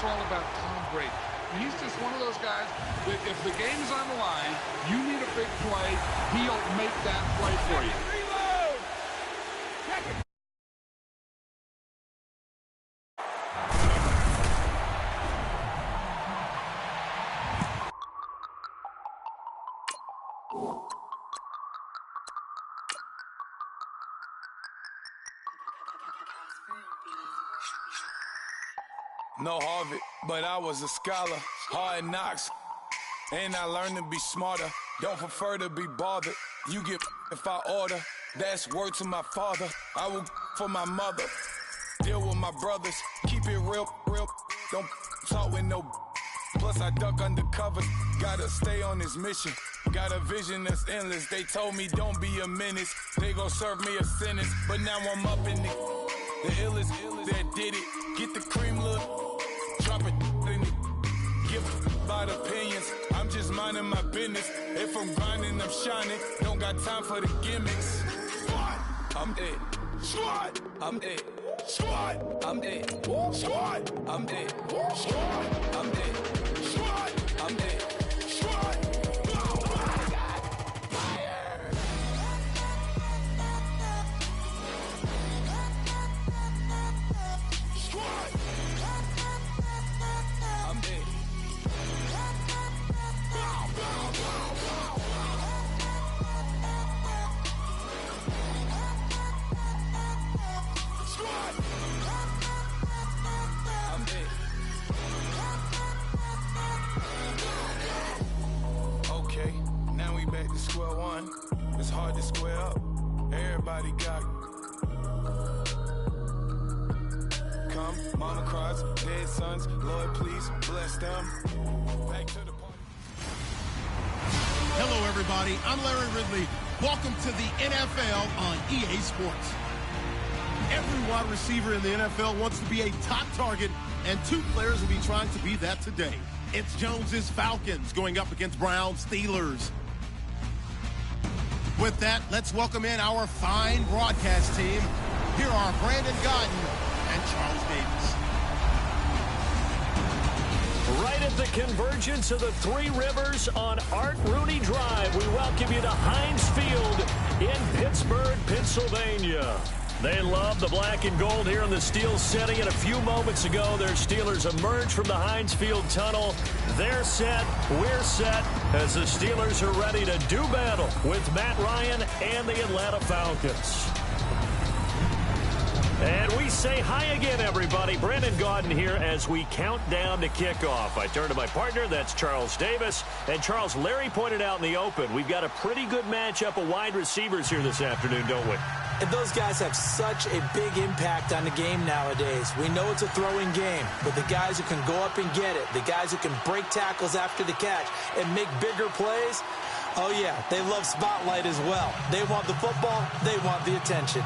that's all about Tom Brady. He's just one of those guys that if the game is on the line, you need a big play, he'll make that play for you. Reload! Check it. No Harvard, but I was a scholar. Hard knocks, and I learned to be smarter. Don't prefer to be bothered. You get if I order. That's word to my father. I will for my mother. Deal with my brothers. Keep it real. Don't talk with no. Plus I duck undercover. Gotta stay on this mission. Got a vision that's endless. They told me don't be a menace. They gon' serve me a sentence. But now I'm up in the illest that did it. Get the cream, look. Drop it in it. Give about opinions. I'm just minding my business. If I'm grinding, I'm shining. Don't got time for the gimmicks. Squad, I'm it. Squad, I'm it. Squad, I'm it. Squad, I'm it. Squad, I'm it. Squad, I'm it. Squad. Okay, now we back to square one. It's hard to square up. Everybody got come, mama cries, dead sons. Lord, please bless them. Back to the party. Hello, everybody. I'm Larry Ridley. Welcome to the NFL on EA Sports. Every wide receiver in the NFL wants to be a top target, and two players will be trying to be that today. It's Jones's Falcons going up against Browns Steelers. With that, let's welcome in our fine broadcast team. Here are Brandon Godden and Charles Davis. Right at the convergence of the Three Rivers on Art Rooney Drive, we welcome you to Heinz Field in Pittsburgh, Pennsylvania. They love the black and gold here in the Steel setting, and a few moments ago, their Steelers emerged from the Heinz Field tunnel. They're set, we're set, as the Steelers are ready to do battle with Matt Ryan and the Atlanta Falcons. And we say hi again, everybody. Brandon Gaudin here as we count down to kickoff. I turn to my partner, that's Charles Davis. And Charles, Larry pointed out in the open, we've got a pretty good matchup of wide receivers here this afternoon, don't we? And those guys have such a big impact on the game nowadays. We know it's a throwing game, but the guys who can go up and get it, the guys who can break tackles after the catch and make bigger plays, oh yeah, they love spotlight as well. They want the football, they want the attention.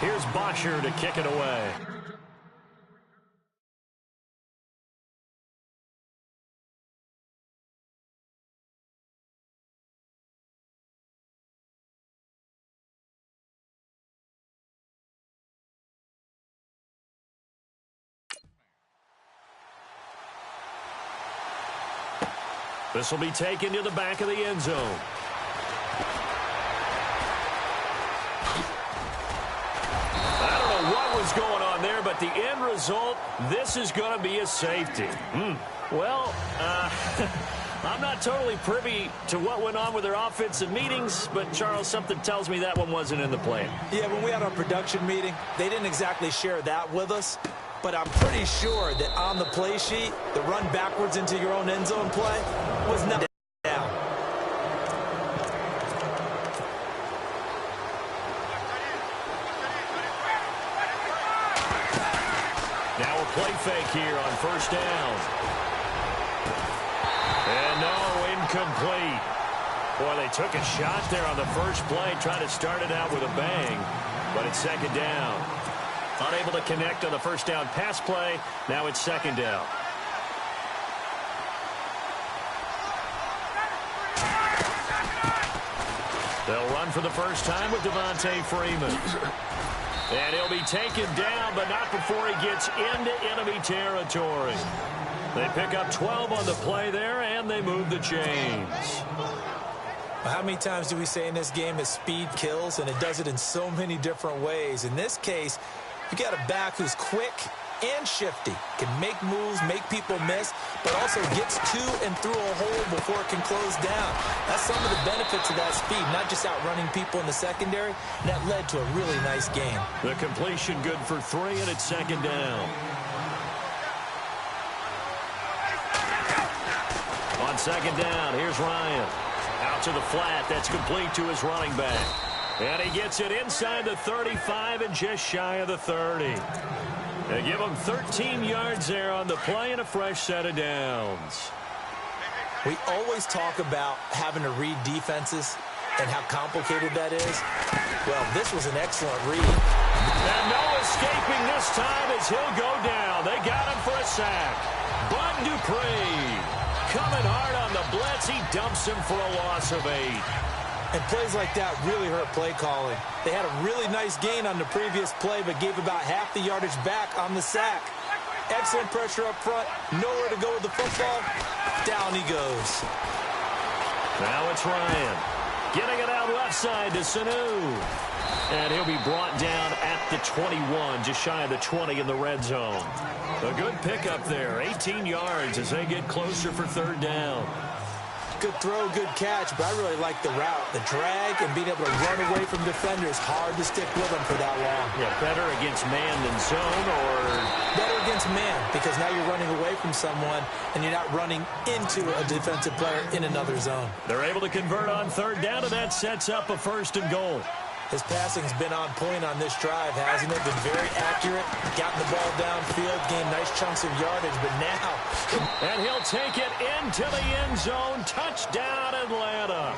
Here's Bosher to kick it away. This will be taken to the back of the end zone. I don't know what was going on there, but the end result, this is going to be a safety. Well, I'm not totally privy to what went on with their offensive meetings, but, Charles, something tells me that one wasn't in the plan. Yeah, when we had our production meeting, they didn't exactly share that with us. But I'm pretty sure that on the play sheet, the run backwards into your own end zone play was not down. Now a play fake here on first down. And no, incomplete. Boy, they took a shot there on the first play, trying to start it out with a bang, but it's second down. Unable to connect on the first down pass play. Now it's second down. They'll run for the first time with Devontae Freeman. And he'll be taken down, but not before he gets into enemy territory. They pick up 12 on the play there, and they move the chains. How many times do we say in this game that speed kills, and it does it in so many different ways? In this case, you got a back who's quick and shifty, can make moves, make people miss, but also gets to and through a hole before it can close down. That's some of the benefits of that speed, not just outrunning people in the secondary. That led to a really nice game. The completion good for 3, and it's second down. On second down, here's Ryan. Out to the flat, that's complete to his running back. And he gets it inside the 35 and just shy of the 30. They give him 13 yards there on the play and a fresh set of downs. We always talk about having to read defenses and how complicated that is. Well, this was an excellent read. And no escaping this time as he'll go down. They got him for a sack. Bud Dupree coming hard on the blitz. He dumps him for a loss of 8. And plays like that really hurt play calling. They had a really nice gain on the previous play, but gave about half the yardage back on the sack. Excellent pressure up front. Nowhere to go with the football. Down he goes. Now it's Ryan. Getting it out left side to Sanu. And he'll be brought down at the 21, just shy of the 20 in the red zone. A good pickup there. 18 yards as they get closer for third down. Good throw, good catch, but I really like the route. The drag and being able to run away from defenders. Hard to stick with them for that long. Yeah, better against man than zone, or better against man, because now you're running away from someone and you're not running into a defensive player in another zone. They're able to convert on third down, and that sets up a first and goal. His passing's been on point on this drive, hasn't it? Been very accurate, gotten the ball downfield, gained nice chunks of yardage, but now... And he'll take it into the end zone. Touchdown, Atlanta.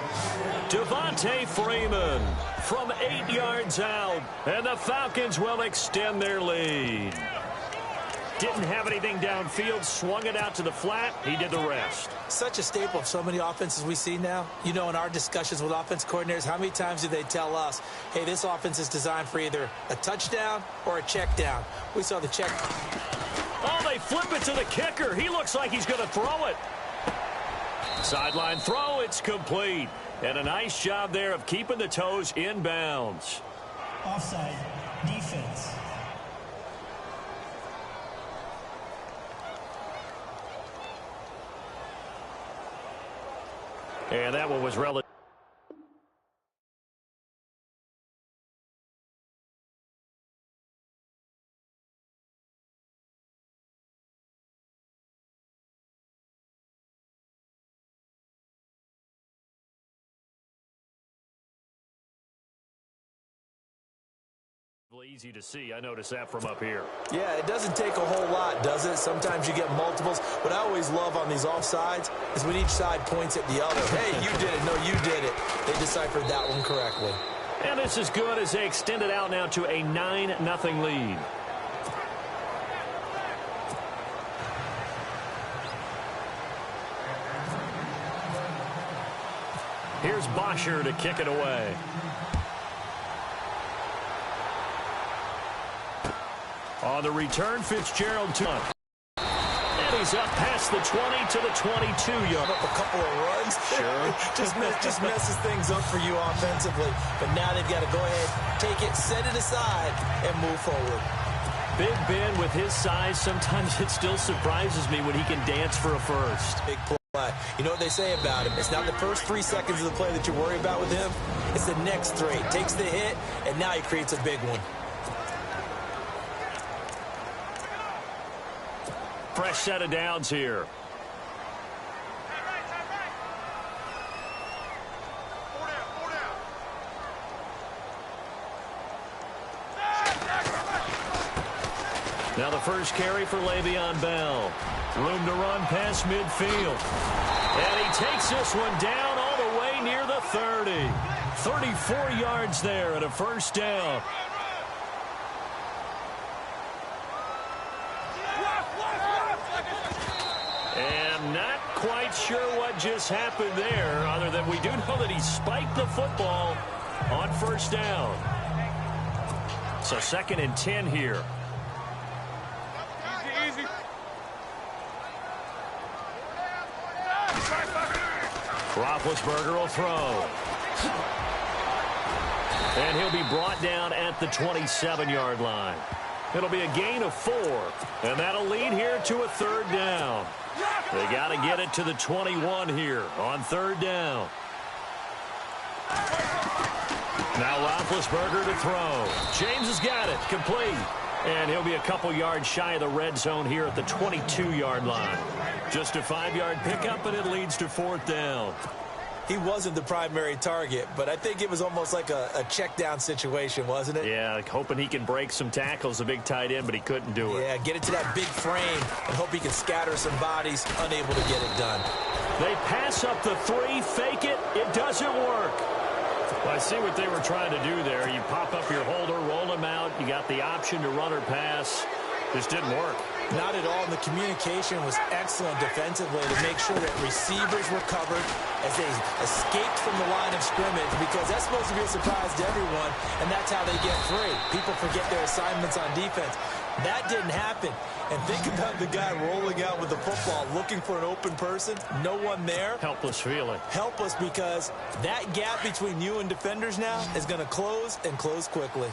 Devontae Freeman from 8 yards out, and the Falcons will extend their lead. Didn't have anything downfield, swung it out to the flat. He did the rest. Such a staple of so many offenses we see now. You know, in our discussions with offense coordinators, how many times do they tell us, hey, this offense is designed for either a touchdown or a check down? We saw the check. Oh, they flip it to the kicker. He looks like he's going to throw it. Sideline throw, it's complete. And a nice job there of keeping the toes in bounds. Offside, defense. And that one was relative. Easy to see. I noticed that from up here. Yeah, it doesn't take a whole lot, does it? Sometimes you get multiples. What I always love on these offsides is when each side points at the other. Hey, you did it. No, you did it. They deciphered that one correctly. And this is good as they extend it out now to a 9-0 lead. Here's Bosher to kick it away. On the return, Fitzgerald to and he's up past the 20 to the 22-yard. Up a couple of runs. Sure. just messes things up for you offensively. But now they've got to go ahead, take it, set it aside, and move forward. Big Ben with his size, sometimes it still surprises me when he can dance for a first. Big play. You know what they say about him? It's not the first 3 seconds of the play that you worry about with him. It's the next 3. Takes the hit, and now he creates a big one. Fresh set of downs here. Now the first carry for Le'Veon Bell. Room to run past midfield. And he takes this one down all the way near the 30. 34 yards there and a first down. And not quite sure what just happened there, other than we do know that he spiked the football on first down. So 2nd and 10 here. Easy. Roethlisberger will throw. And he'll be brought down at the 27-yard line. It'll be a gain of 4. And that'll lead here to a 3rd down. They got to get it to the 21 here on 3rd down. Now Roethlisberger to throw. James has got it. Complete. And he'll be a couple yards shy of the red zone here at the 22-yard line. Just a 5-yard pickup, and it leads to 4th down. He wasn't the primary target, but I think it was almost like a check down situation, wasn't it? Yeah, hoping he can break some tackles, a big tight end, but he couldn't do it. Yeah, get it to that big frame and hope he can scatter some bodies, unable to get it done. They pass up the 3, fake it, it doesn't work. Well, I see what they were trying to do there. You pop up your holder, roll him out, you got the option to run or pass. Just didn't work. Not at all. And the communication was excellent defensively to make sure that receivers were covered as they escaped from the line of scrimmage, because that's supposed to be a surprise to everyone, and that's how they get free. People forget their assignments on defense. That didn't happen. And think about the guy rolling out with the football, looking for an open person, no one there. Helpless feeling. Helpless, because that gap between you and defenders now is going to close, and close quickly.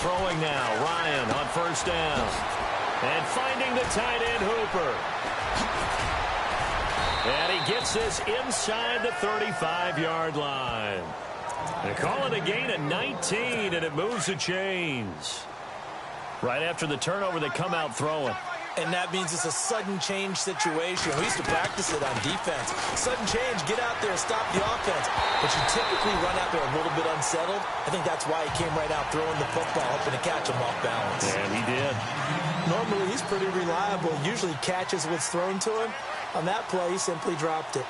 Throwing now, Ryan on first down. And finding the tight end, Hooper. And he gets this inside the 35-yard line. They call it a gain of 19, and it moves the chains. Right after the turnover, they come out throwing. And that means it's a sudden change situation. We used to practice it on defense. Sudden change, get out there, stop the offense. But you typically run out there a little bit unsettled. I think that's why he came right out throwing the football, hoping to catch him off balance. And he did. Normally, he's pretty reliable. Usually catches what's thrown to him. On that play, he simply dropped it.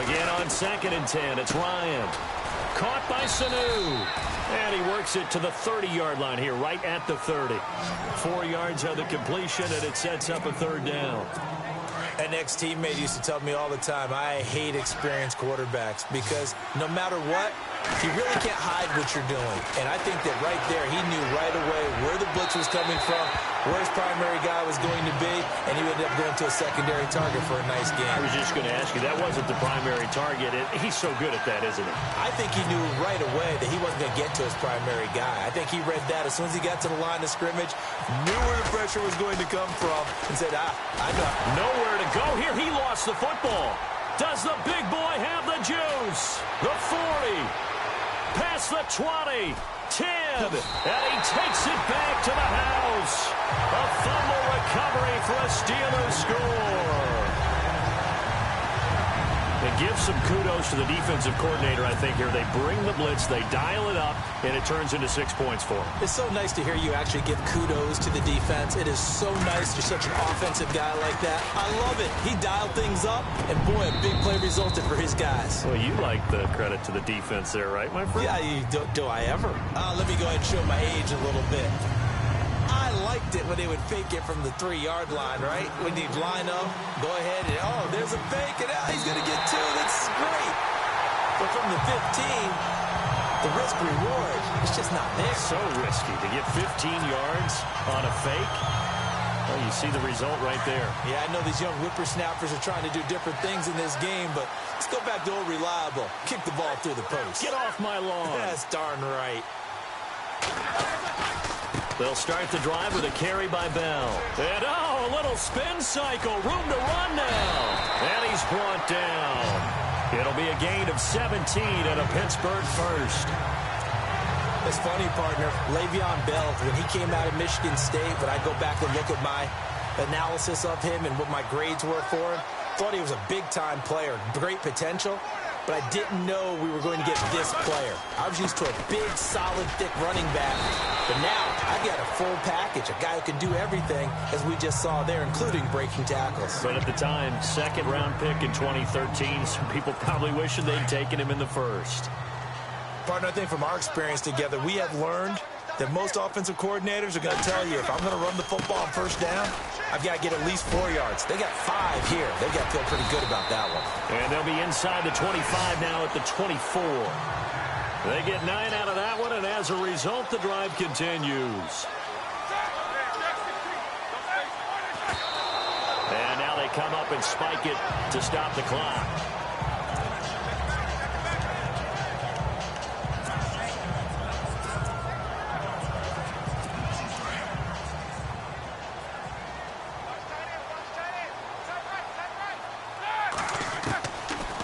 Again on 2nd and 10, it's Ryan. Caught by Sanu. And he works it to the 30-yard line here, right at the 30. 4 yards on the completion, and it sets up a 3rd down. An ex-teammate used to tell me all the time, I hate experienced quarterbacks, because no matter what, you really can't hide what you're doing. And I think that right there, he knew right away where the blitz was coming from, where his primary guy was going to be, and he ended up going to a secondary target for a nice game. I was just going to ask you, that wasn't the primary target. He's so good at that, isn't he? I think he knew right away that he wasn't going to get to his primary guy. I think he read that as soon as he got to the line of scrimmage, knew where the pressure was going to come from, and said, I know. Nowhere to go here. He lost the football. Does the big boy have the juice? The 40. Past the 20. 10. And he takes it back to the house. A fumble recovery for a Steelers score. And give some kudos to the defensive coordinator, I think, here. They bring the blitz, they dial it up, and it turns into 6 points for them. It's so nice to hear you actually give kudos to the defense. It is so nice. You're such an offensive guy like that. I love it. He dialed things up, and boy, a big play resulted for his guys. Well, you like the credit to the defense there, right, my friend? Yeah, do I ever? Let me go ahead and show my age a little bit. I liked it when they would fake it from the 3-yard line, right? When they'd line up, go ahead and, oh, there's a fake, and he's going to get 2. That's great. But from the 15, the risk-reward, it's just not there. So risky to get 15 yards on a fake. Well, you see the result right there. Yeah, I know these young whippersnappers are trying to do different things in this game, but let's go back to old reliable. Kick the ball through the post. Get off my lawn. That's darn right. They'll start the drive with a carry by Bell. And, a little spin cycle. Room to run now. And he's brought down. It'll be a gain of 17 and a Pittsburgh first. It's funny, partner. Le'Veon Bell, when he came out of Michigan State, when I go back and look at my analysis of him and what my grades were for him, thought he was a big-time player, great potential, but I didn't know we were going to get this player. I was used to a big, solid, thick running back, but now I've got a full package, a guy who can do everything, as we just saw there, including breaking tackles. But at the time, second-round pick in 2013, some people probably wishing they'd taken him in the first. Partner, I think from our experience together, we have learned that most offensive coordinators are going to tell you, if I'm going to run the football on first down, I've got to get at least 4 yards. They got 5 here. They've got to feel pretty good about that one. And they'll be inside the 25 now at the 24. They get 9 out of that one, and as a result, the drive continues. And now they come up and spike it to stop the clock.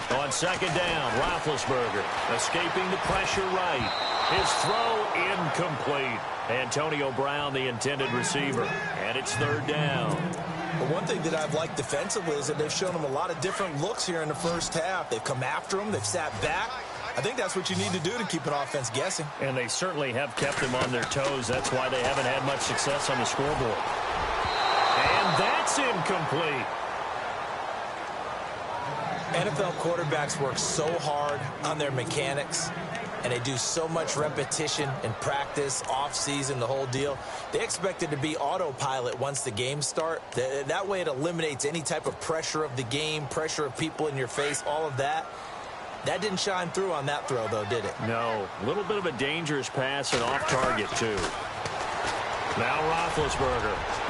On second down, Roethlisberger escaping the pressure right. His throw incomplete. Antonio Brown, the intended receiver. And it's third down. But one thing that I've liked defensively is that they've shown him a lot of different looks here in the first half. They've come after him. They've sat back. I think that's what you need to do to keep an offense guessing. And they certainly have kept them on their toes. That's why they haven't had much success on the scoreboard. And that's incomplete. NFL quarterbacks work so hard on their mechanics, and they do so much repetition and practice, off-season, the whole deal. They expect it to be autopilot once the games start. That way it eliminates any type of pressure of the game, pressure of people in your face, all of that. That didn't shine through on that throw, though, did it? No. A little bit of a dangerous pass and off target, too. Now Roethlisberger.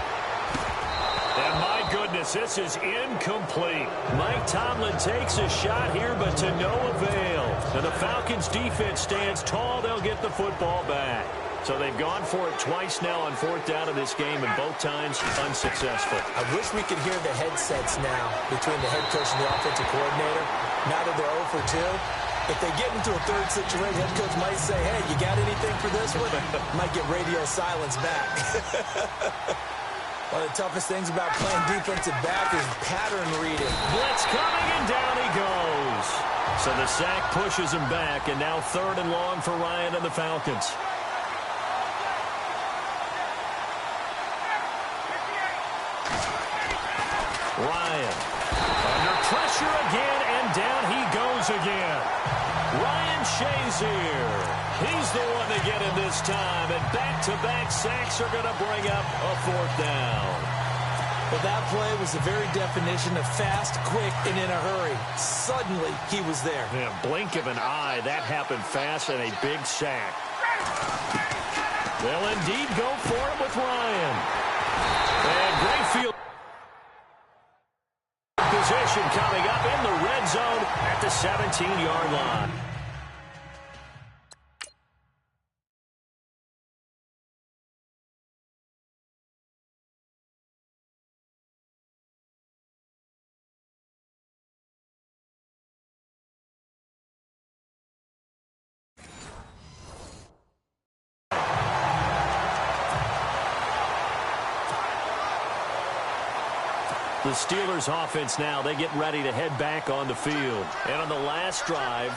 And my goodness, this is incomplete. Mike Tomlin takes a shot here, but to no avail. And the Falcons' defense stands tall. They'll get the football back. So they've gone for it twice now on fourth down in this game, and both times unsuccessful. I wish we could hear the headsets now between the head coach and the offensive coordinator. Now that they're 0 for 2. If they get into a third situation, head coach might say, hey, you got anything for this one? Might get radio silence back. One of the toughest things about playing defensive back is pattern reading. Blitz coming, and down he goes. So the sack pushes him back, and now third and long for Ryan and the Falcons. Ryan under pressure again, and down he goes again. Ryan Shazier. He's the one to get him this time, and back-to-back sacks are going to bring up a fourth down. Well, that play was the very definition of fast, quick, and in a hurry. Suddenly, he was there. In a blink of an eye, that happened fast, and a big sack. They'll indeed go for it with Ryan. And great field position coming up in the red zone at the 17-yard line. The Steelers offense now, they get ready to head back on the field. And on the last drive,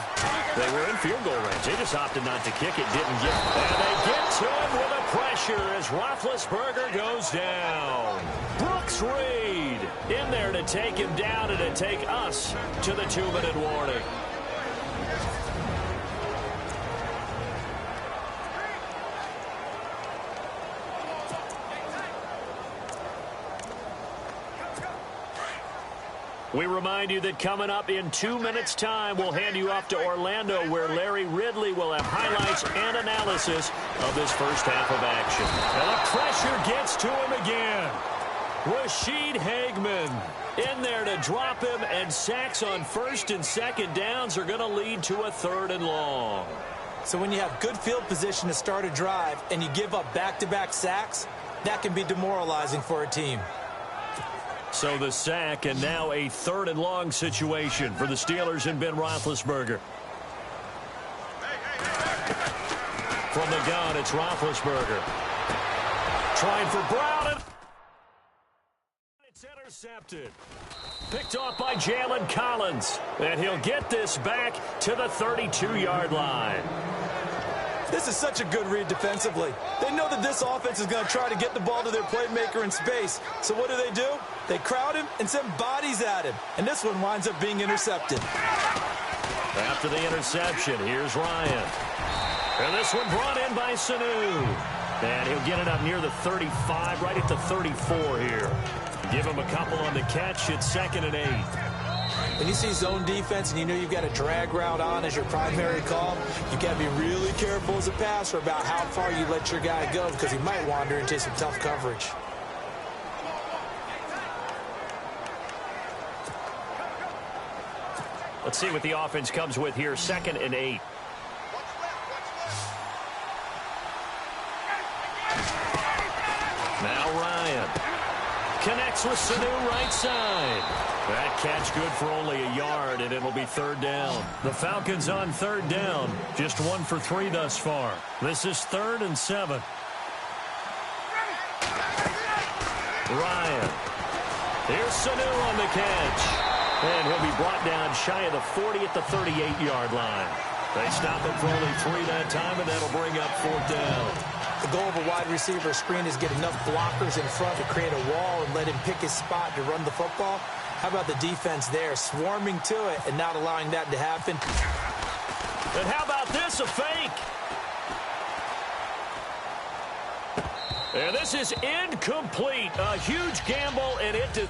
they were in field goal range. They just opted not to kick it, didn't get it. And they get to him with a pressure as Roethlisberger goes down. Brooks Reed in there to take him down and to take us to the 2-minute warning. We remind you that coming up in 2 minutes' time, we'll hand you off to Orlando, where Larry Ridley will have highlights and analysis of this first half of action. And the pressure gets to him again. Rashid Hageman in there to drop him, and sacks on first and second downs are going to lead to a 3rd and long. So when you have good field position to start a drive and you give up back-to-back sacks, that can be demoralizing for a team. So the sack, and now a 3rd and long situation for the Steelers and Ben Roethlisberger. From the gun, it's Roethlisberger. Trying for Brown, and it's intercepted. Picked off by Jalen Collins, and he'll get this back to the 32-yard line. This is such a good read defensively. They know that this offense is going to try to get the ball to their playmaker in space. So what do? They crowd him and send bodies at him. And this one winds up being intercepted. After the interception, here's Ryan. And this one brought in by Sanu. And he'll get it up near the 35, right at the 34 here. Give him a couple on the catch. It's 2nd and 8. When you see zone defense and you know you've got a drag route on as your primary call, you got to be really careful as a passer about how far you let your guy go, because he might wander into some tough coverage. Let's see what the offense comes with here. 2nd and 8. Now Ryan connects with Sanu right side. That catch good for only a yard, and it'll be 3rd down. The Falcons on 3rd down. Just 1 for 3 thus far. This is 3rd and 7. Ryan. Here's Sanu on the catch. And he'll be brought down shy of the 40 at the 38-yard line. They stop him for only 3 that time, and that'll bring up 4th down. The goal of a wide receiver screen is get enough blockers in front to create a wall and let him pick his spot to run the football. How about the defense there, swarming to it and not allowing that to happen? And how about this, a fake? And this is incomplete. A huge gamble, and it...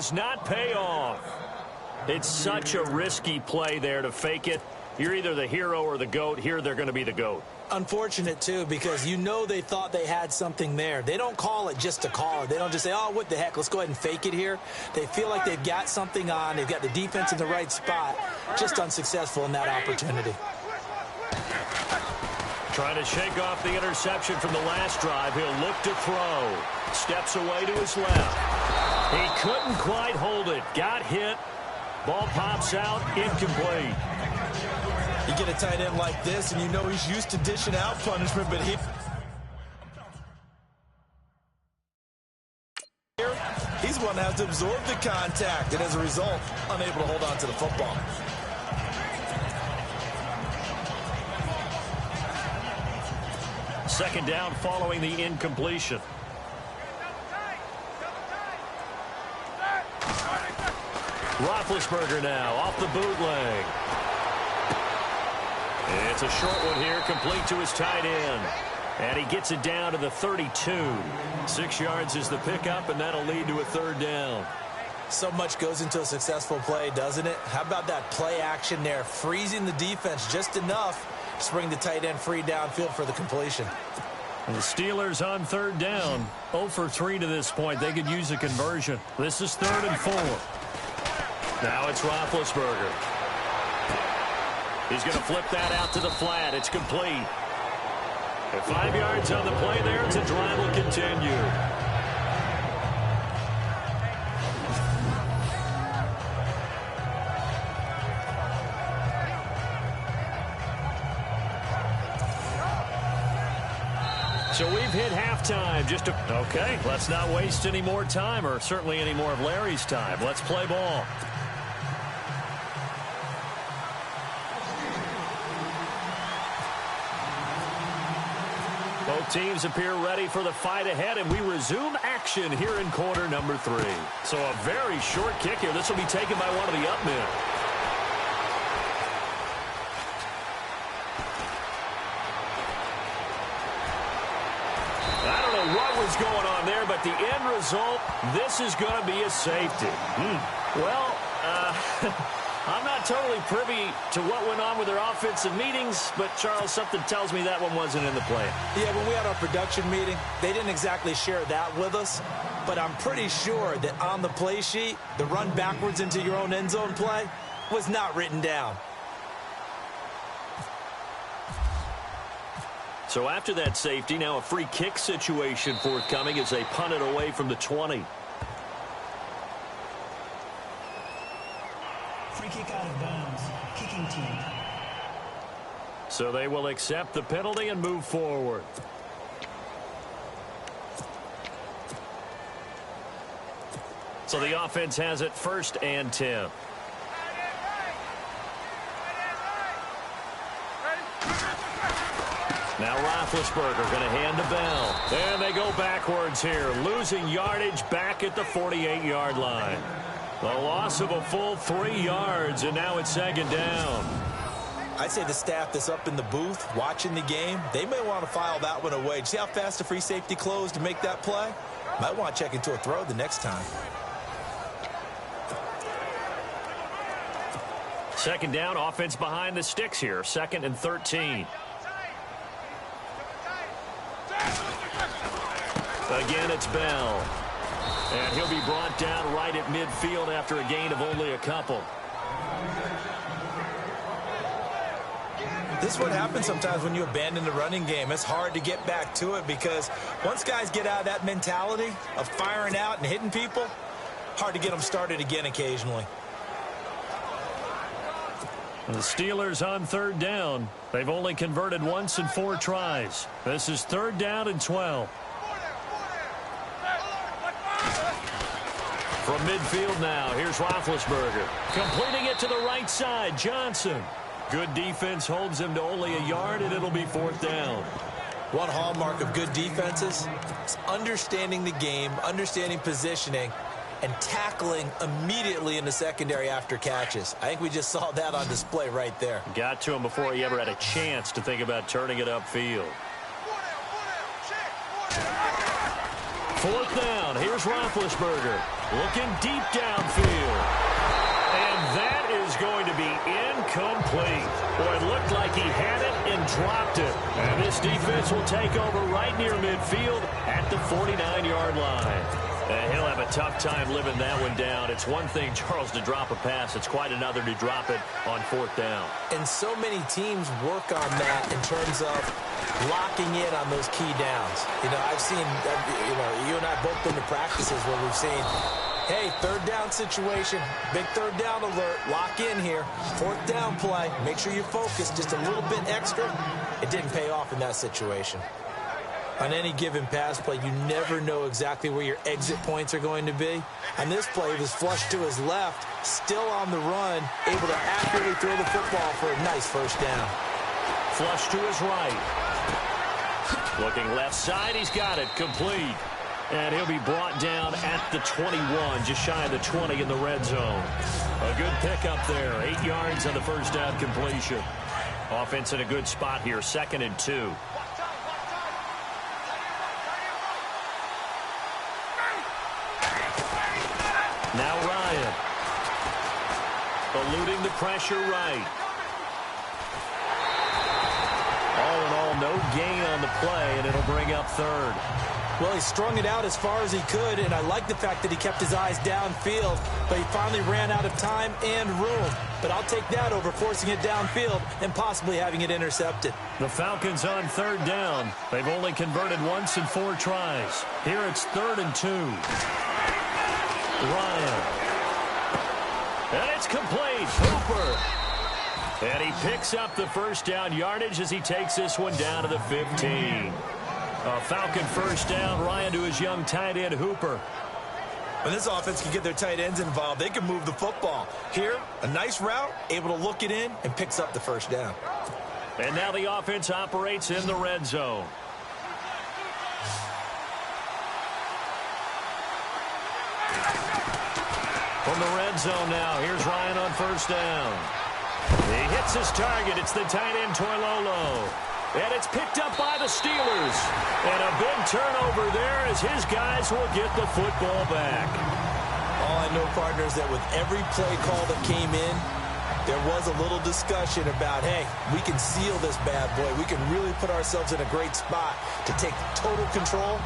Does not pay off. It's such a risky play there to fake it. You're either the hero or the GOAT. Here they're going to be the GOAT. Unfortunate, too, because you know they thought they had something there. They don't call it just to call it. They don't just say, oh, what the heck, let's go ahead and fake it here. They feel like they've got something on. They've got the defense in the right spot. Just unsuccessful in that opportunity. Trying to shake off the interception from the last drive. He'll look to throw. Steps away to his left. He couldn't quite hold it. Got hit. Ball pops out. Incomplete. You get a tight end like this, and you know he's used to dishing out punishment, but he's one that has to absorb the contact, and as a result, unable to hold on to the football. Second down following the incompletion. Roethlisberger now off the bootleg. It's a short one here, complete to his tight end. And he gets it down to the 32. 6 yards is the pickup, and that'll lead to a third down. So much goes into a successful play, doesn't it? How about that play action there, freezing the defense just enough to bring the tight end free downfield for the completion. And the Steelers on third down, 0 for 3 to this point. They could use a conversion. This is 3rd and 4. Now it's Roethlisberger. He's going to flip that out to the flat. It's complete. And 5 yards on the play there. It's a drive will continue. So we've hit halftime. Okay, let's not waste any more time, or certainly any more of Larry's time. Let's play ball. Both teams appear ready for the fight ahead, and we resume action here in quarter number 3. So a very short kick here. This will be taken by one of the up men. I don't know what was going on there, but the end result, this is going to be a safety. Well, I'm not totally privy to what went on with their offensive meetings, but, Charles, something tells me that one wasn't in the play. Yeah, when we had our production meeting, they didn't exactly share that with us, but I'm pretty sure that on the play sheet, the run backwards into your own end zone play was not written down. So after that safety, now a free kick situation forthcoming as they punt it away from the 20. Free kick out of bounds. Kicking team. So they will accept the penalty and move forward. So the offense has it 1st and 10. Now Roethlisberger going to hand to Bell. And they go backwards here, losing yardage back at the 48-yard line. The loss of a full 3 yards, and now it's 2nd down. I'd say the staff that's up in the booth watching the game, they may want to file that one away. See how fast the free safety closed to make that play? Might want to check into a throw the next time. 2nd down, offense behind the sticks here, 2nd and 13. Again, it's Bell. And he'll be brought down right at midfield after a gain of only a couple. This is what happens sometimes when you abandon the running game. It's hard to get back to it because once guys get out of that mentality of firing out and hitting people, hard to get them started again occasionally. The Steelers on 3rd down. They've only converted once in 4 tries. This is 3rd down and 12. From midfield now, here's Roethlisberger. Completing it to the right side, Johnson. Good defense holds him to only a yard, and it'll be 4th down. One hallmark of good defenses is understanding the game, understanding positioning, and tackling immediately in the secondary after catches. I think we just saw that on display right there. Got to him before he ever had a chance to think about turning it upfield. 4th down, here's Roethlisberger. Looking deep downfield. And that is going to be incomplete. Boy, it looked like he had it and dropped it. And this defense will take over right near midfield at the 49-yard line. And he'll have a tough time living that one down. It's one thing, Charles, to drop a pass. It's quite another to drop it on fourth down. And so many teams work on that in terms of locking in on those key downs. I've seen, you and I both been to practices where we've seen, hey, third down situation, big third down alert, lock in here, fourth down play, make sure you focus just a little bit extra. It didn't pay off in that situation. On any given pass play, you never know exactly where your exit points are going to be. On this play, he was flushed to his left, still on the run, able to accurately throw the football for a nice first down. Flush to his right. Looking left side, he's got it, complete. And he'll be brought down at the 21, just shy of the 20 in the red zone. A good pickup there, 8 yards on the first down completion. Offense in a good spot here, 2nd and 2. Now Ryan. Eluding the pressure right. All in all, no gain on the play, and it'll bring up third. Well, he strung it out as far as he could, and I like the fact that he kept his eyes downfield, but he finally ran out of time and room. But I'll take that over forcing it downfield and possibly having it intercepted. The Falcons on third down. They've only converted once in 4 tries. Here it's 3rd and 2. Ryan. And it's complete. Hooper. And he picks up the first down yardage as he takes this one down to the 15. A Falcon first down. Ryan to his young tight end, Hooper. When this offense can get their tight ends involved, they can move the football. Here, a nice route, able to look it in, and picks up the first down. And now the offense operates in the red zone. From the red zone now, here's Ryan on first down. He hits his target. It's the tight end, Toilolo. And it's picked up by the Steelers. And a big turnover there as his guys will get the football back. All I know, partners, that with every play call that came in, there was a little discussion about, hey, we can seal this bad boy. We can really put ourselves in a great spot to take total control.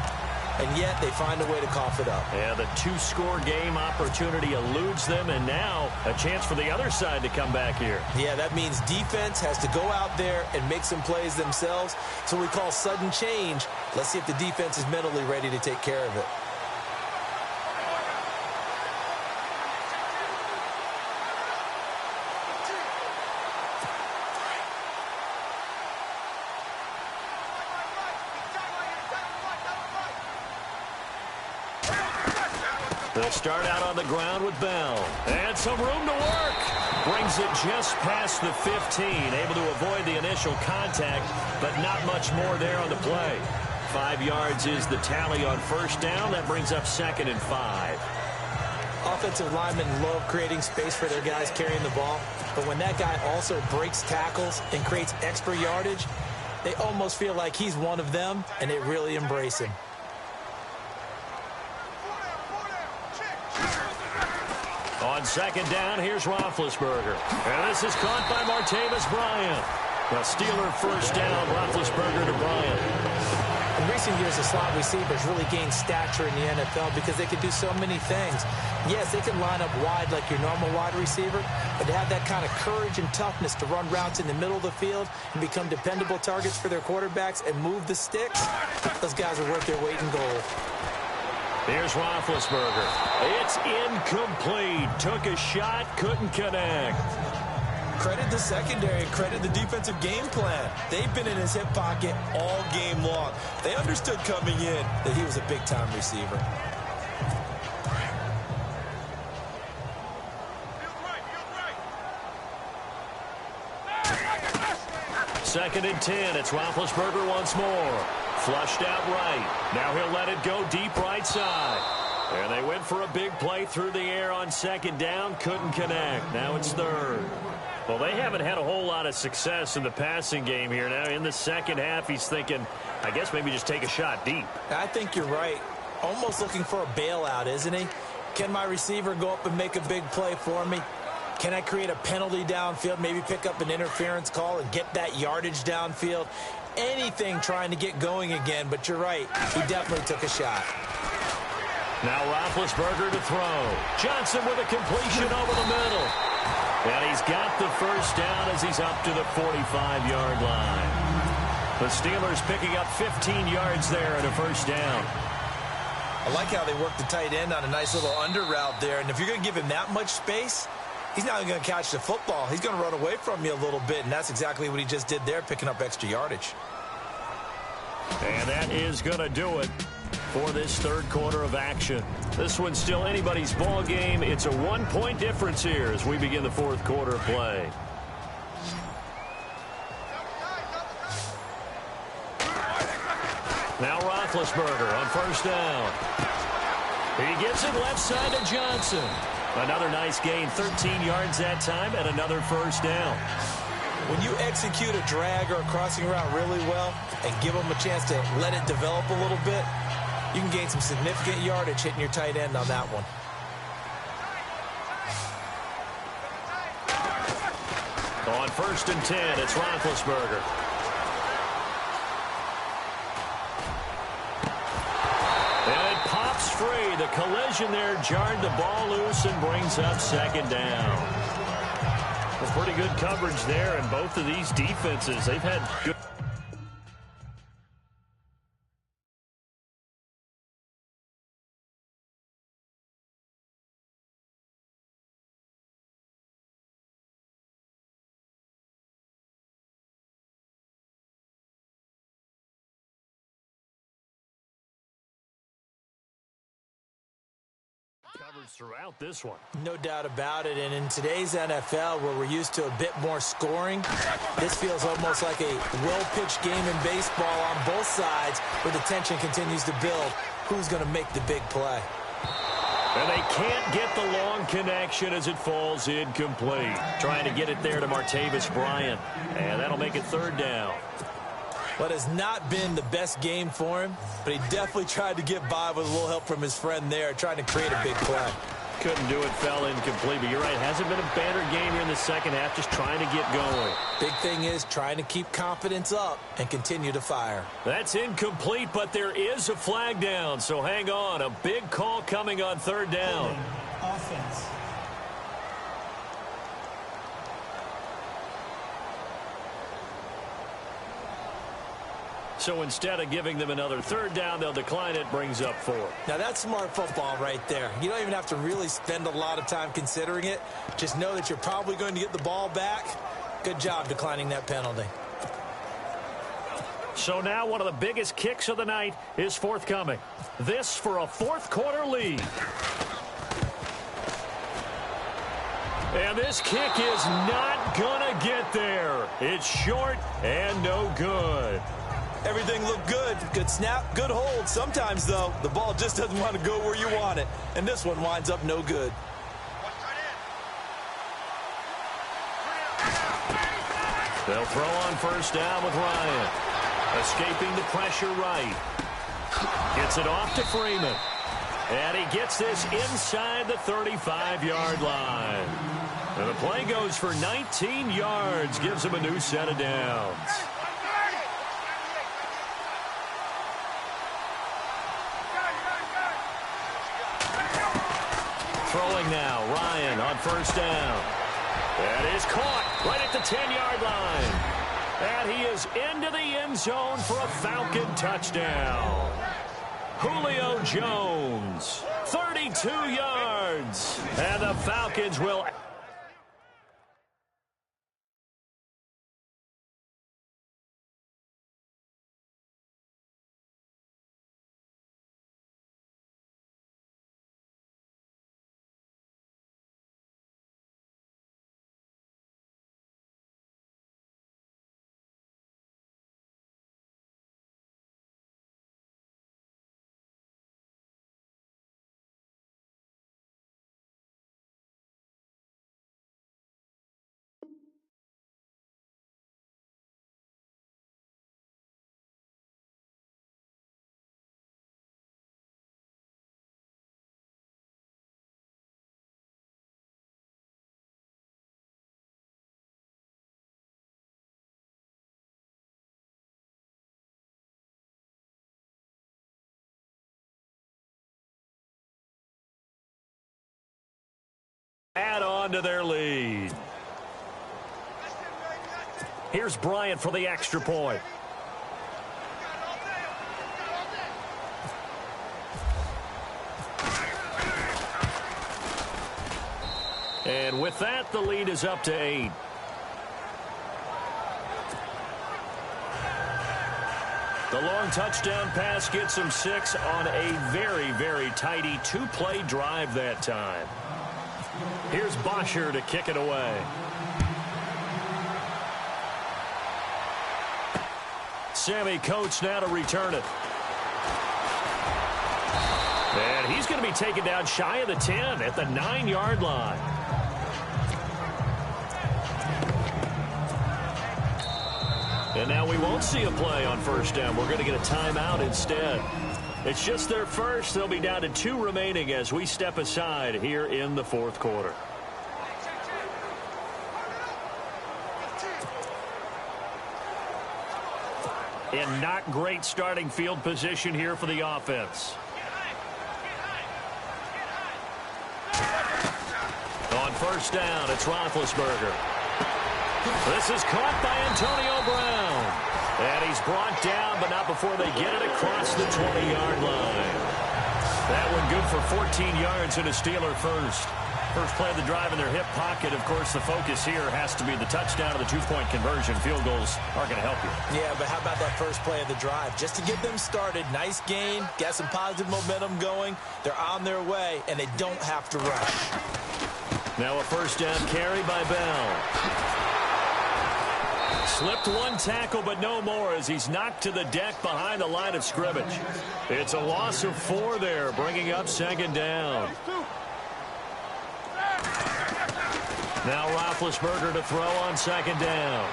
And yet they find a way to cough it up. Yeah, the 2-score game opportunity eludes them, and now a chance for the other side to come back here. Yeah, that means defense has to go out there and make some plays themselves. So we call sudden change. Let's see if the defense is mentally ready to take care of it. They'll start out on the ground with Bell. And some room to work. Brings it just past the 15. Able to avoid the initial contact, but not much more there on the play. 5 yards is the tally on first down. That brings up 2nd and 5. Offensive linemen love creating space for their guys carrying the ball. But when that guy also breaks tackles and creates extra yardage, they almost feel like he's one of them, and they really embrace him. On second down, here's Roethlisberger. And this is caught by Martavis Bryant. The Steeler first down, Roethlisberger to Bryant. In recent years, the slot receivers really gained stature in the NFL because they can do so many things. Yes, they can line up wide like your normal wide receiver, but to have that kind of courage and toughness to run routes in the middle of the field and become dependable targets for their quarterbacks and move the sticks, those guys are worth their weight in gold. Here's Roethlisberger. It's incomplete. Took a shot, couldn't connect. Credit the secondary, credit the defensive game plan. They've been in his hip pocket all game long. They understood coming in that he was a big-time receiver. Second and 10. It's Roethlisberger once more. Flushed out right. Now he'll let it go deep right side. And they went for a big play through the air on second down. Couldn't connect. Now it's third. Well, they haven't had a whole lot of success in the passing game here. Now in the second half, he's thinking, I guess maybe just take a shot deep. I think you're right. Almost looking for a bailout, isn't he? Can my receiver go up and make a big play for me? Can I create a penalty downfield, maybe pick up an interference call and get that yardage downfield? Anything trying to get going again, but you're right. He definitely took a shot. Now Roethlisberger to throw. Johnson with a completion over the middle. And he's got the first down as he's up to the 45-yard line. The Steelers picking up 15 yards there and a first down. I like how they work the tight end on a nice little under route there. And if you're going to give him that much space, he's not going to catch the football. He's going to run away from you a little bit, and that's exactly what he just did there, picking up extra yardage. And that is going to do it for this third quarter of action. This one's still anybody's ball game. It's a one-point difference here as we begin the fourth quarter play. Now Roethlisberger on first down. He gets it left side to Johnson. Another nice gain, 13 yards that time, and another first down. When you execute a drag or a crossing route really well and give them a chance to let it develop a little bit, you can gain some significant yardage hitting your tight end on that one. On first and 10, it's Roethlisberger. And it pops free. The collision there jarred the ball loose and brings up second down. Well, pretty good coverage there, and both of these defenses, they've had good. Coverage throughout this one. No doubt about it. And in today's NFL, where we're used to a bit more scoring, this feels almost like a well-pitched game in baseball on both sides where the tension continues to build. Who's going to make the big play? And they can't get the long connection as it falls incomplete. Trying to get it there to Martavis Bryant. And that'll make it third down. What has not been the best game for him, but he definitely tried to get by with a little help from his friend there, trying to create a big play. Couldn't do it, fell incomplete, but you're right, hasn't been a banner game here in the second half, just trying to get going. Big thing is trying to keep confidence up and continue to fire. That's incomplete, but there is a flag down, so hang on. A big call coming on third down. Offense. So instead of giving them another third down, they'll decline it, brings up 4. Now that's smart football right there. You don't even have to really spend a lot of time considering it. Just know that you're probably going to get the ball back. Good job declining that penalty. So now one of the biggest kicks of the night is forthcoming. This for a fourth quarter lead. And this kick is not gonna get there. It's short and no good. Everything looked good. Good snap, good hold. Sometimes, though, the ball just doesn't want to go where you want it. And this one winds up no good. They'll throw on first down with Ryan. Escaping the pressure right. Gets it off to Freeman. And he gets this inside the 35-yard line. And the play goes for 19 yards. Gives him a new set of downs. Throwing now, Ryan on first down. That is caught right at the 10-yard line. And he is into the end zone for a Falcon touchdown. Julio Jones, 32 yards. And the Falcons will... add on to their lead. Here's Bryant for the extra point. And with that, the lead is up to 8. The long touchdown pass gets him 6 on a very, very tidy 2-play drive that time. Here's Bosher to kick it away. Sammy Coates now to return it. And he's going to be taken down shy of the 10 at the 9-yard line. And now we won't see a play on first down. We're going to get a timeout instead. It's just their first. They'll be down to 2 remaining as we step aside here in the fourth quarter. And not great starting field position here for the offense. On first down, it's Roethlisberger. This is caught by Antonio Brown. And he's brought down, but not before they get it across the 20-yard line. That one good for 14 yards and a Steeler first. First play of the drive in their hip pocket. Of course, the focus here has to be the touchdown or the 2-point conversion. Field goals aren't going to help you. Yeah, but how about that first play of the drive? Just to get them started, nice gain, got some positive momentum going. They're on their way, and they don't have to rush. Now a first down carry by Bell. Slipped one tackle, but no more as he's knocked to the deck behind the line of scrimmage. It's a loss of 4 there, bringing up second down. Now Roethlisberger to throw on second down.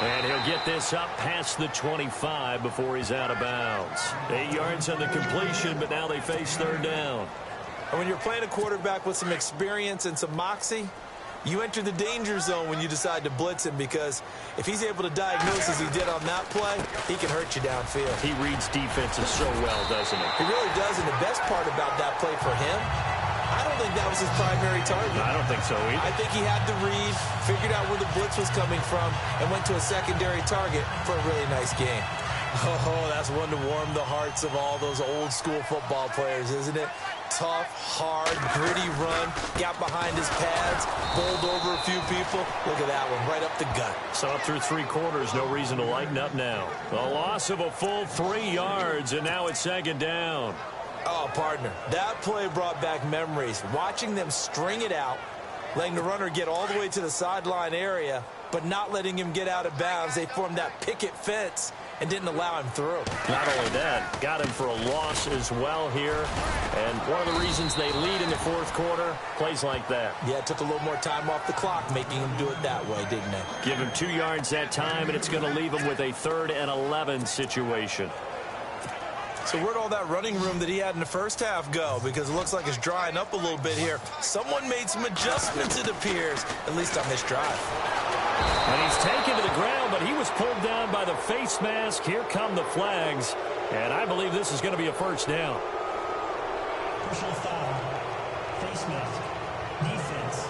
And he'll get this up past the 25 before he's out of bounds. 8 yards on the completion, but now they face third down. And when you're playing a quarterback with some experience and some moxie, you enter the danger zone when you decide to blitz him, because if he's able to diagnose as he did on that play, he can hurt you downfield. He reads defenses so well, doesn't he? He really does, and the best part about that play for him, I don't think that was his primary target. I don't think so either. I think he had to read, figured out where the blitz was coming from, and went to a secondary target for a really nice game. Oh, that's one to warm the hearts of all those old-school football players, isn't it? Tough, hard, gritty run, got behind his pads, bowled over a few people. Look at that one, right up the gut. So up through 3 quarters, no reason to lighten up now. A loss of a full 3 yards, and now it's second down. Oh, partner, that play brought back memories. Watching them string it out, letting the runner get all the way to the sideline area, but not letting him get out of bounds. They formed that picket fence and didn't allow him through. Not only that, got him for a loss as well here. And one of the reasons they lead in the fourth quarter, plays like that. Yeah, it took a little more time off the clock, making him do it that way, didn't it? Give him 2 yards that time, and it's going to leave him with a 3rd and 11 situation. So where'd all that running room that he had in the first half go? Because it looks like it's drying up a little bit here. Someone made some adjustments, it appears, at least on this drive. And he's taken to the ground, but he was pulled down by the face mask. Here come the flags. And I believe this is going to be a first down. Personal foul. Face mask. Defense.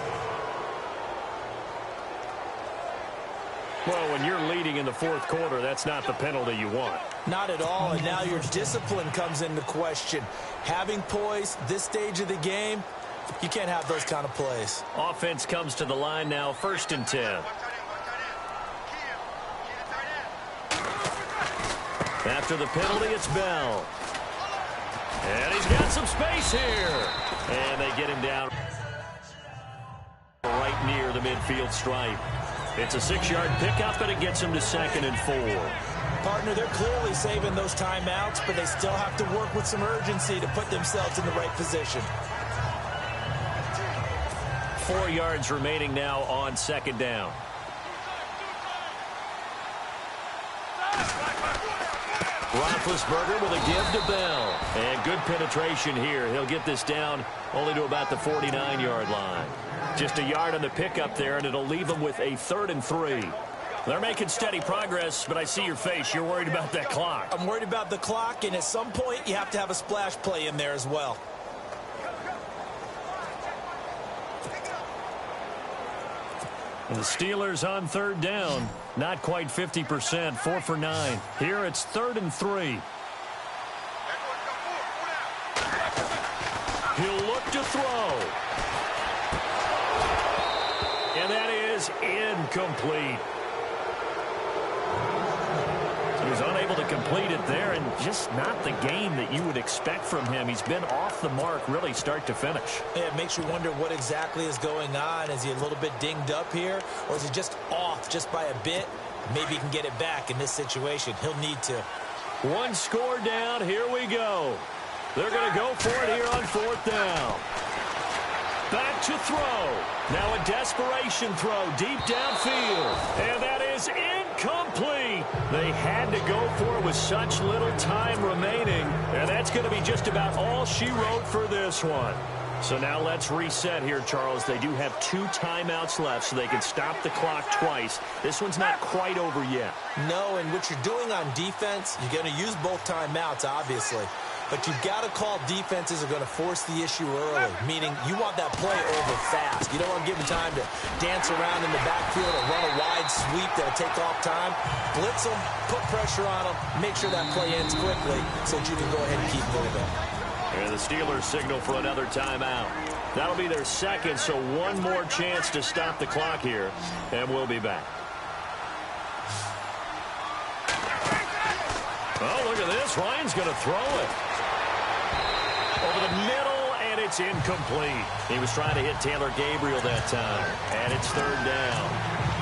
Well, when you're leading in the fourth quarter, that's not the penalty you want. Not at all, and now your discipline comes into question. Having poise this stage of the game, you can't have those kind of plays. Offense comes to the line now, 1st and 10. After the penalty, it's Bell. And he's got some space here. And they get him down right near the midfield stripe. It's a 6-yard pickup, and it gets him to 2nd and 4. Partner, they're clearly saving those timeouts, but they still have to work with some urgency to put themselves in the right position. 4 yards remaining now on second down. Roethlisberger with a give to Bell. And good penetration here. He'll get this down only to about the 49-yard line. Just a yard on the pickup there, and it'll leave them with a 3rd and 3. They're making steady progress, but I see your face. You're worried about that clock. I'm worried about the clock, and at some point you have to have a splash play in there as well. And the Steelers on third down. Not quite 50%, 4 for 9. Here it's 3rd and 3. He'll look to throw. And that is incomplete. He was unable to complete it there, and just not the game that you would expect from him. He's been off the mark really start to finish. Yeah, it makes you wonder what exactly is going on. Is he a little bit dinged up here, or is he just off just by a bit? Maybe he can get it back in this situation. He'll need to. One score down. Here we go. They're going to go for it here on 4th down. Back to throw. Now a desperation throw deep downfield. And that is incomplete. They had to go for it with such little time remaining. And that's going to be just about all she wrote for this one. So now let's reset here, Charles. They do have 2 timeouts left, so they can stop the clock twice. This one's not quite over yet. No, and what you're doing on defense, you're going to use both timeouts, obviously. But you've got to call defenses are going to force the issue early, meaning you want that play over fast. You don't want to give them time to dance around in the backfield or run a wide sweep that'll take off time. Blitz them, put pressure on them, make sure that play ends quickly so that you can go ahead and keep moving. And the Steelers signal for another timeout. That'll be their second, so one more chance to stop the clock here, and we'll be back. Oh, look at this. Ryan's going to throw it. Over the middle, and it's incomplete. He was trying to hit Taylor Gabriel that time, and it's 3rd down.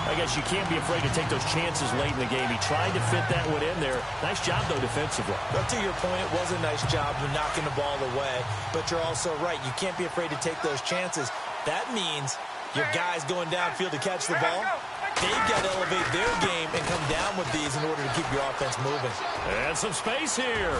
I guess you can't be afraid to take those chances late in the game. He tried to fit that one in there. Nice job, though, defensively. But to your point, it was a nice job of knocking the ball away. But you're also right. You can't be afraid to take those chances. That means your guys going downfield to catch the ball, they've got to elevate their game and come down with these in order to keep your offense moving. And some space here.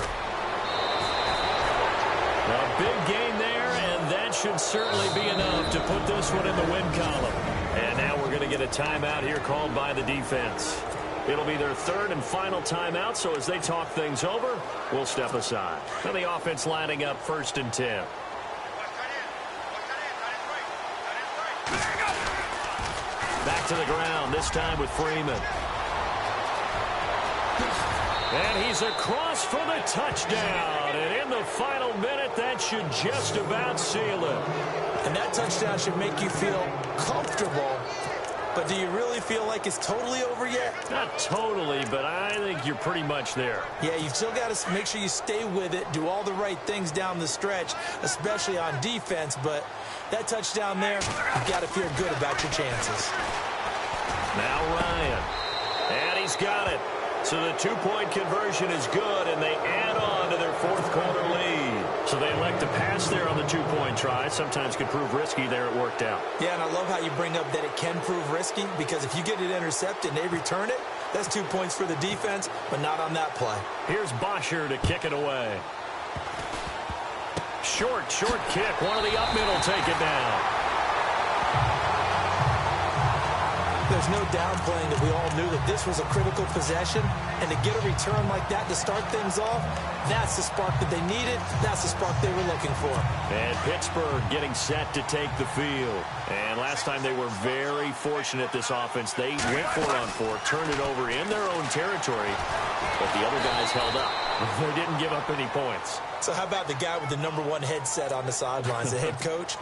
A big gain there, and that should certainly be enough to put this one in the win column. And now we're going to get a timeout here called by the defense. It'll be their 3rd and final timeout, so as they talk things over, we'll step aside. And the offense lining up 1st and 10. Back to the ground, this time with Freeman. And he's across for the touchdown. And in the final minute, that should just about seal it. And that touchdown should make you feel comfortable. But do you really feel like it's totally over yet? Not totally, but I think you're pretty much there. Yeah, you've still got to make sure you stay with it, do all the right things down the stretch, especially on defense. But that touchdown there, you've got to feel good about your chances. Now Ryan. And he's got it. So the 2-point conversion is good, and they add on to their 4th quarter lead. So they elect to pass there on the 2-point try. Sometimes could prove risky there. It worked out. Yeah, and I love how you bring up that it can prove risky, because if you get it intercepted and they return it, that's 2 points for the defense, but not on that play. Here's Bosher to kick it away. Short kick. One of the up middle take it down. There's no downplaying that we all knew that this was a critical possession, and to get a return like that to start things off, that's the spark that they needed. That's the spark they were looking for. And Pittsburgh getting set to take the field. And last time they were very fortunate, this offense. They went 4-on-4, turned it over in their own territory, but the other guys held up. They didn't give up any points. So how about the guy with the #1 headset on the sidelines, the head coach?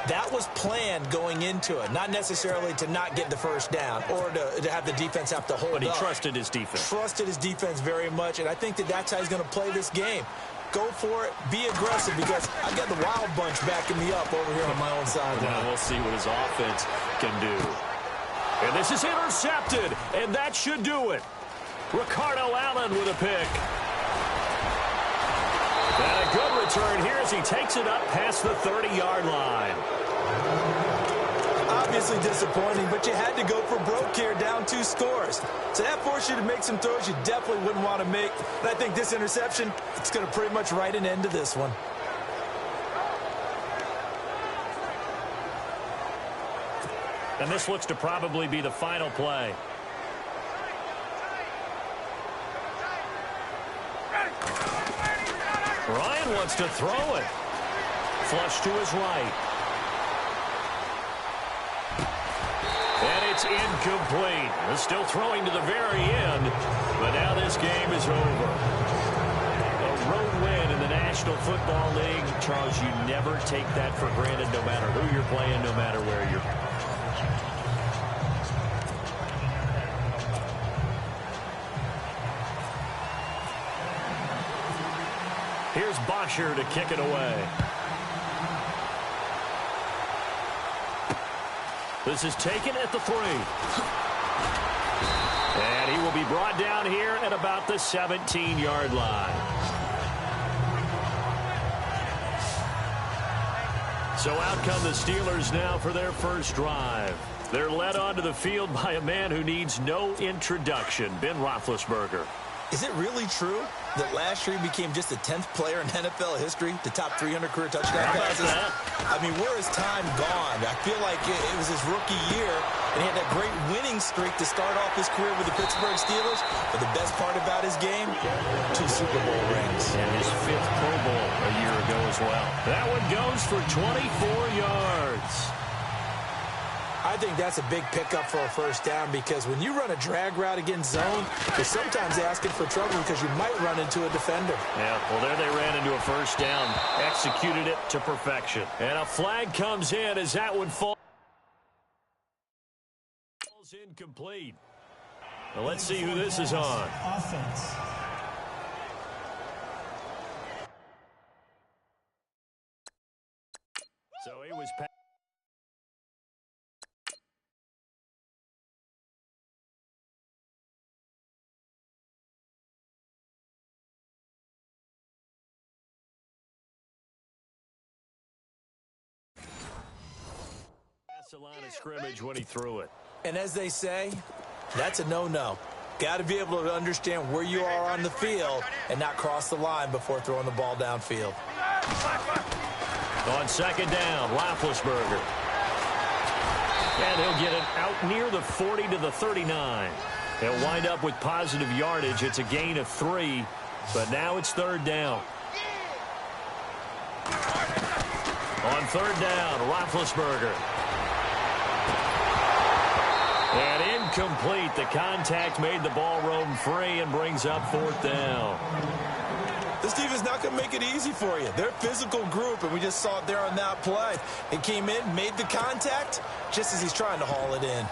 That was planned going into it, not necessarily to not get the first down or to have the defense have to hold up. But he trusted his defense. Trusted his defense very much, and I think that's how he's going to play this game. Go for it, be aggressive, because I've got the wild bunch backing me up over here on my own sideline. Now we'll see what his offense can do. And this is intercepted, and that should do it. Ricardo Allen with a pick. And a good return here as he takes it up past the 30-yard line. Obviously disappointing, but you had to go for broke here, down 2 scores. So that forced you to make some throws you definitely wouldn't want to make. And I think this interception, it's going to pretty much write an end to this one. And this looks to probably be the final play. Ryan wants to throw it. Flush to his right. And It's incomplete. They're still throwing to the very end, but now this game is over. A road win in the National Football League. Charles, you never take that for granted, no matter who you're playing, no matter where you're playing. Here's Bosher to kick it away. This is taken at the 3. And he will be brought down here at about the 17-yard line. So out come the Steelers now for their first drive. They're led onto the field by a man who needs no introduction, Ben Roethlisberger. Is it really true that last year he became just the 10th player in NFL history to top 300 career touchdown passes? I mean, where is time gone? I feel like it was his rookie year, and he had that great winning streak to start off his career with the Pittsburgh Steelers. But the best part about his game, 2 Super Bowl rings. And his 5th Pro Bowl a year ago as well. That one goes for 24 yards. I think that's a big pickup for a first down, because when you run a drag route against zone, you're sometimes asking for trouble because you might run into a defender. Yeah, well, there they ran into a first down. Executed it to perfection. And a flag comes in as that one falls incomplete. Now let's see who this is on. Offense. So he was passed. The line of scrimmage when he threw it. And as they say, that's a no-no. Got to be able to understand where you are on the field and not cross the line before throwing the ball downfield. On second down, Roethlisberger. And he'll get it out near the 40 to the 39. He'll wind up with positive yardage. It's a gain of 3, but now it's third down. On third down, Roethlisberger. And incomplete. The contact made the ball roam free and brings up fourth down. This team is not going to make it easy for you. They're a physical group, and we just saw it there on that play. It came in, made the contact, just as he's trying to haul it in.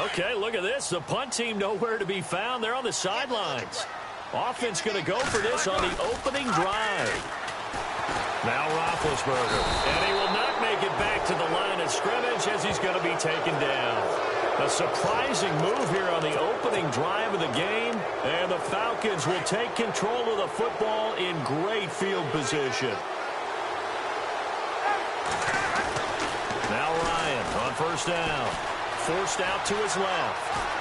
Okay, look at this. The punt team nowhere to be found. They're on the sidelines. Offense going to go for this on the opening drive. Now Roethlisberger. And he will not make it back to the line of scrimmage as he's going to be taken down. A surprising move here on the opening drive of the game. And the Falcons will take control of the football in great field position. Now Ryan on first down. Forced out to his left.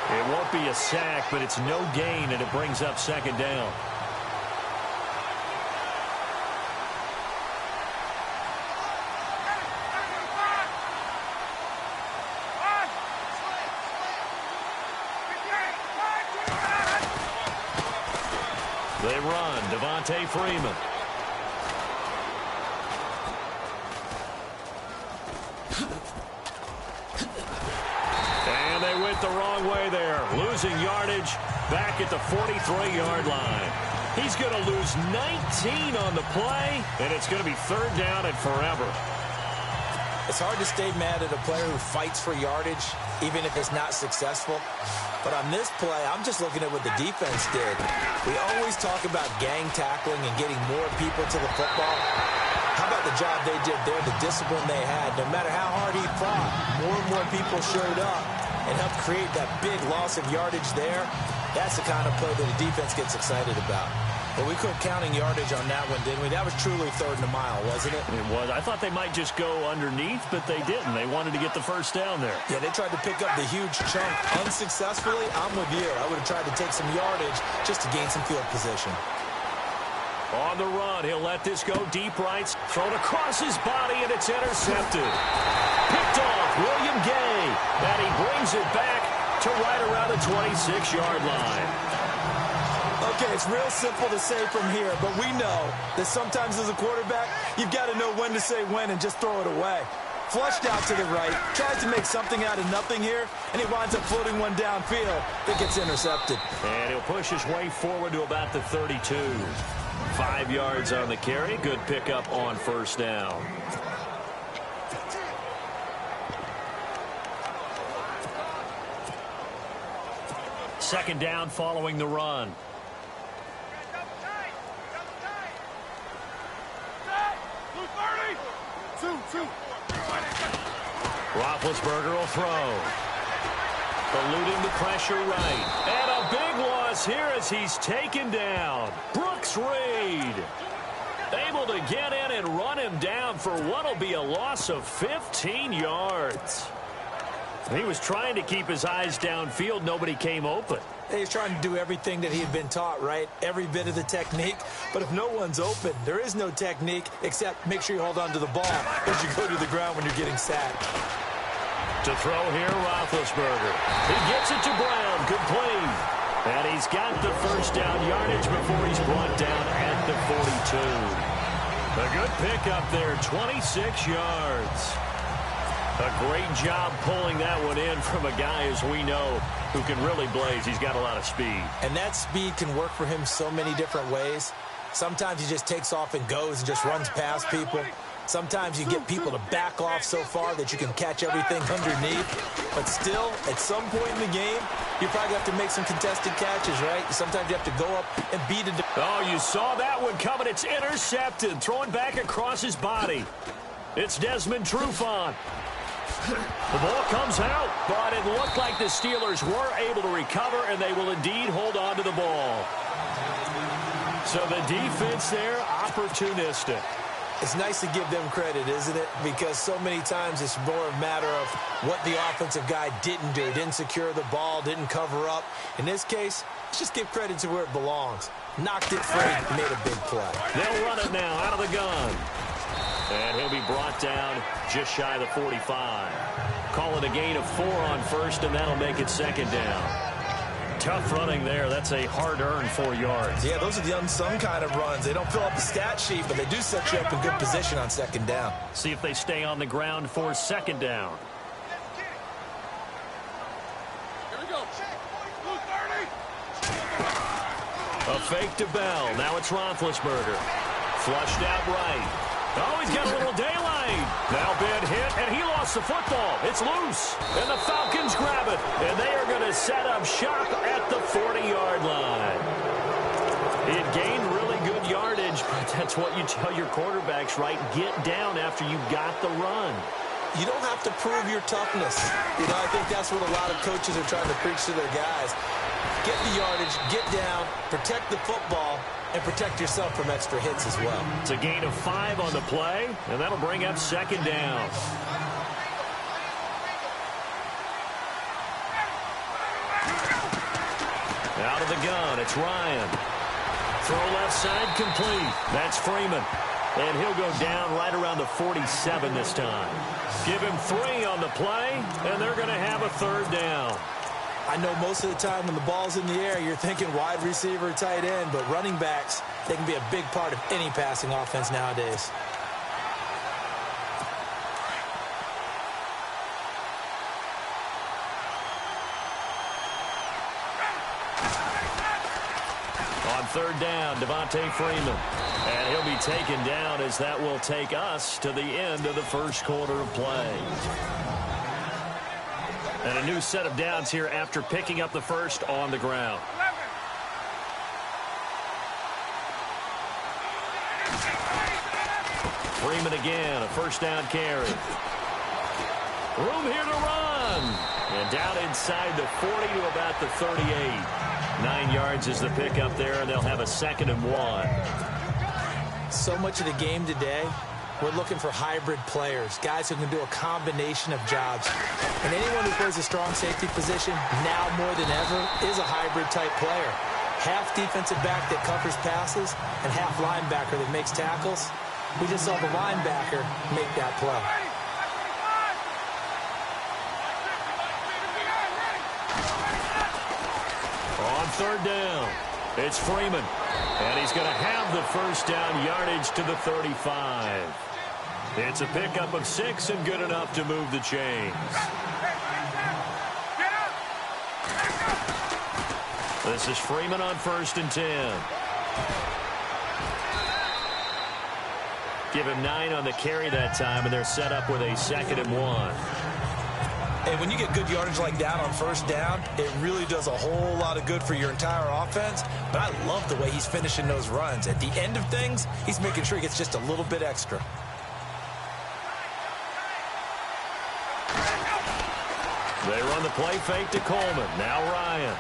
It won't be a sack, but it's no gain, and it brings up second down. They run. Devontae Freeman. And they went the wrong way there. Losing yardage back at the 43-yard line. He's going to lose 19 on the play, and it's going to be third down and forever. It's hard to stay mad at a player who fights for yardage, even if it's not successful. But on this play, I'm just looking at what the defense did. We always talk about gang tackling and getting more people to the football. How about the job they did there, the discipline they had? No matter how hard he fought, more and more people showed up and helped create that big loss of yardage there. That's the kind of play that the defense gets excited about. But we quit counting yardage on that one, didn't we? That was truly third and a mile, wasn't it? It was. I thought they might just go underneath, but they didn't. They wanted to get the first down there. Yeah, they tried to pick up the huge chunk unsuccessfully. I'm with you. I would have tried to take some yardage just to gain some field position. On the run, he'll let this go deep right. Thrown across his body, and it's intercepted. Picked off William Gay, and he brings it back to right around the 26-yard line. Okay, it's real simple to say from here, but we know that sometimes as a quarterback, you've got to know when to say when and just throw it away. Flushed out to the right, tries to make something out of nothing here, and he winds up floating one downfield. It gets intercepted. And he'll push his way forward to about the 32. 5 yards on the carry. Good pickup on first down. Second down following the run. Roethlisberger will throw. Eluding the pressure right. And a big loss here as he's taken down. Brooks Reed able to get in and run him down for what will be a loss of 15 yards. He was trying to keep his eyes downfield. Nobody came open. He's trying to do everything that he had been taught, right? Every bit of the technique. But if no one's open, there is no technique except make sure you hold on to the ball as you go to the ground when you're getting sacked. To throw here, Roethlisberger. He gets it to Brown. Complete. And he's got the first down yardage before he's brought down at the 42. A good pickup there, 26 yards. A great job pulling that one in from a guy, as we know, who can really blaze. He's got a lot of speed. And that speed can work for him so many different ways. Sometimes he just takes off and goes and just runs past people. Sometimes you get people to back off so far that you can catch everything underneath. But still, at some point in the game, you probably have to make some contested catches, right? Sometimes you have to go up and beat it. Oh, you saw that one coming. It's intercepted. Throwing back across his body. It's Desmond Trufant. The ball comes out, but it looked like the Steelers were able to recover, and they will indeed hold on to the ball. So the defense there, opportunistic. It's nice to give them credit, isn't it? Because so many times it's more a matter of what the offensive guy didn't do. Didn't secure the ball, didn't cover up. In this case, let's just give credit to where it belongs. Knocked it free, made a big play. They'll run it now out of the gun. And he'll be brought down just shy of the 45. Call it a gain of 4 on first, and that'll make it second down. Tough running there. That's a hard-earned 4 yards. Yeah, those are the unsung kind of runs. They don't fill up the stat sheet, but they do set you up in good position on second down. See if they stay on the ground for second down. Here we go. A fake to Bell. Now it's Roethlisberger. Flushed out right. Oh, he's got a little daylight. Now Ben hit, and he lost the football. It's loose, and the Falcons grab it, and they are going to set up shop at the 40-yard line. It gained really good yardage, but that's what you tell your quarterbacks, right? Get down after you got the run. You don't have to prove your toughness. You know, I think that's what a lot of coaches are trying to preach to their guys. Get the yardage, get down, protect the football, and protect yourself from extra hits as well. It's a gain of 5 on the play, and that'll bring up second down. Out of the gun, it's Ryan. Throw left side complete. That's Freeman. And he'll go down right around the 47 this time. Give him 3 on the play, and they're going to have a third down. I know most of the time when the ball's in the air, you're thinking wide receiver, tight end, but running backs, they can be a big part of any passing offense nowadays. On third down, Devontae Freeman. And he'll be taken down as that will take us to the end of the first quarter of play. And a new set of downs here after picking up the first on the ground. Freeman again, a first down carry. Room here to run. And down inside the 40 to about the 38. 9 yards is the pickup there, and they'll have a 2nd and 1. So much of the game today, we're looking for hybrid players, guys who can do a combination of jobs. And anyone who plays a strong safety position, now more than ever, is a hybrid-type player. Half defensive back that covers passes and half linebacker that makes tackles. We just saw the linebacker make that play. On third down, It's Freeman. And he's going to have the first down yardage to the 35. It's a pickup of 6 and good enough to move the chains. This is Freeman on 1st and 10. Give him 9 on the carry that time, and they're set up with a 2nd and 1. And when you get good yardage like that on 1st down, it really does a whole lot of good for your entire offense. But I love the way he's finishing those runs. At the end of things, he's making sure he gets just a little bit extra. They run the play fake to Coleman. Now Ryan.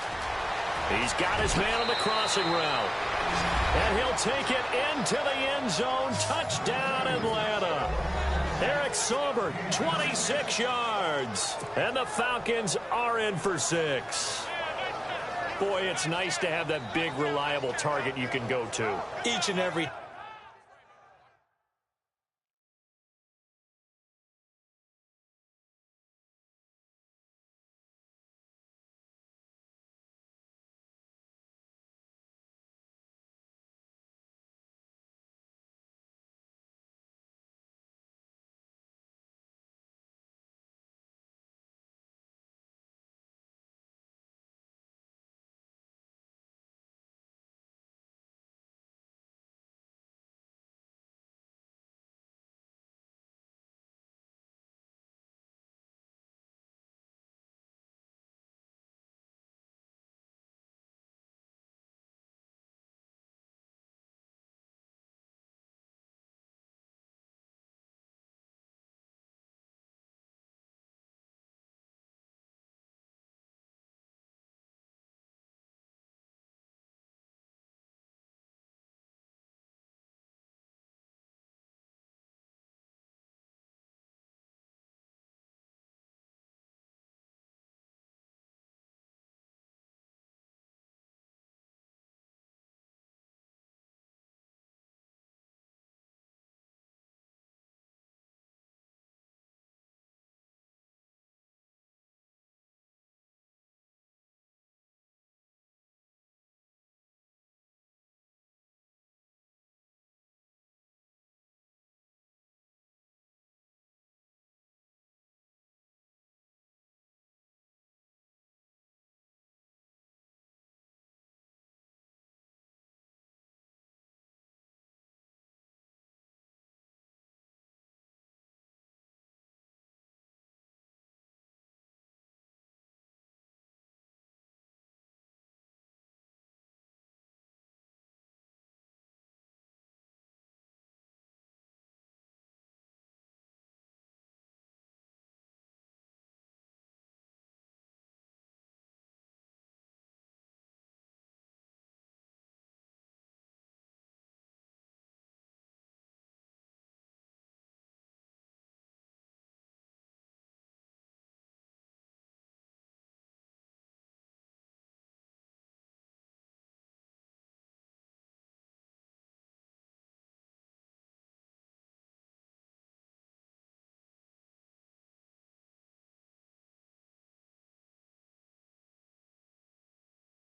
He's got his man on the crossing route. And he'll take it into the end zone. Touchdown, Atlanta. Eric Sauber, 26 yards. And the Falcons are in for 6. Boy, it's nice to have that big, reliable target you can go to. Each and every